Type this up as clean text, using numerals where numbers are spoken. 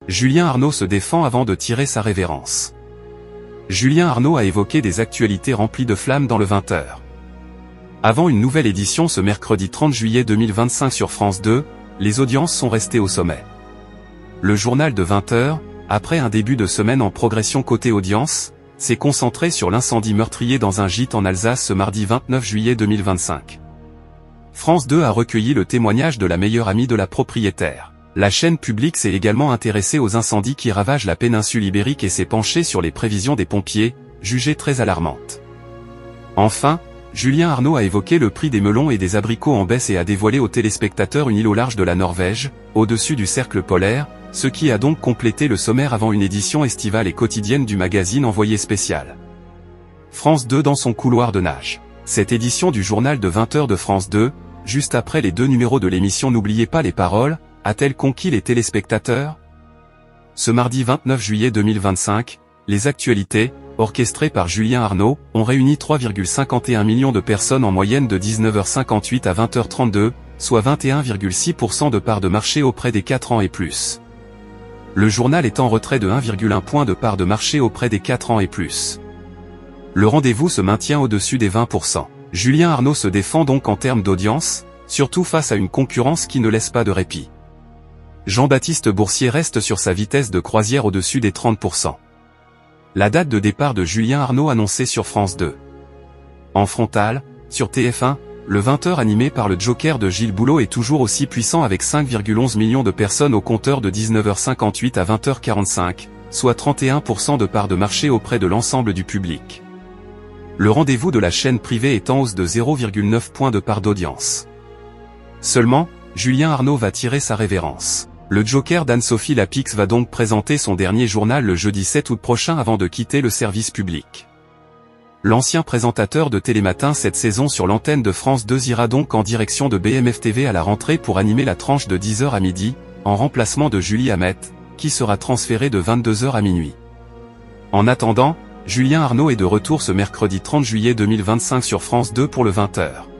Julien Arnaud se défend avant de tirer sa révérence. Julien Arnaud a évoqué des actualités remplies de flammes dans le 20h. Avant une nouvelle édition ce mercredi 30 juillet 2025 sur France 2, les audiences sont restées au sommet. Le journal de 20h, après un début de semaine en progression côté audience, s'est concentré sur l'incendie meurtrier dans un gîte en Alsace ce mardi 29 juillet 2025. France 2 a recueilli le témoignage de la meilleure amie de la propriétaire. La chaîne publique s'est également intéressée aux incendies qui ravagent la péninsule ibérique et s'est penchée sur les prévisions des pompiers, jugées très alarmantes. Enfin, Julien Arnaud a évoqué le prix des melons et des abricots en baisse et a dévoilé aux téléspectateurs une île au large de la Norvège, au-dessus du cercle polaire, ce qui a donc complété le sommaire avant une édition estivale et quotidienne du magazine Envoyé spécial. France 2 dans son couloir de nage. Cette édition du journal de 20h de France 2, juste après les 2 numéros de l'émission N'oubliez pas les paroles, a-t-elle conquis les téléspectateurs? Ce mardi 29 juillet 2025, les actualités, orchestrées par Julien Arnaud, ont réuni 3,51 millions de personnes en moyenne de 19h58 à 20h32, soit 21,6% de part de marché auprès des 4 ans et plus. Le journal est en retrait de 1,1 point de part de marché auprès des 4 ans et plus. Le rendez-vous se maintient au-dessus des 20%. Julien Arnaud se défend donc en termes d'audience, surtout face à une concurrence qui ne laisse pas de répit. Jean-Baptiste Boursier reste sur sa vitesse de croisière au-dessus des 30%. La date de départ de Julien Arnaud annoncée sur France 2. En frontal, sur TF1, le 20h animé par le Joker de Gilles Boulot est toujours aussi puissant avec 5,11 millions de personnes au compteur de 19h58 à 20h45, soit 31% de part de marché auprès de l'ensemble du public. Le rendez-vous de la chaîne privée est en hausse de 0,9 points de part d'audience. Seulement, Julien Arnaud va tirer sa révérence. Le Joker d'Anne-Sophie Lapix va donc présenter son dernier journal le jeudi 7 août prochain avant de quitter le service public. L'ancien présentateur de Télématin cette saison sur l'antenne de France 2 ira donc en direction de BMF TV à la rentrée pour animer la tranche de 10h à midi, en remplacement de Julie Hamet, qui sera transférée de 22h à minuit. En attendant, Julien Arnaud est de retour ce mercredi 30 juillet 2025 sur France 2 pour le 20h.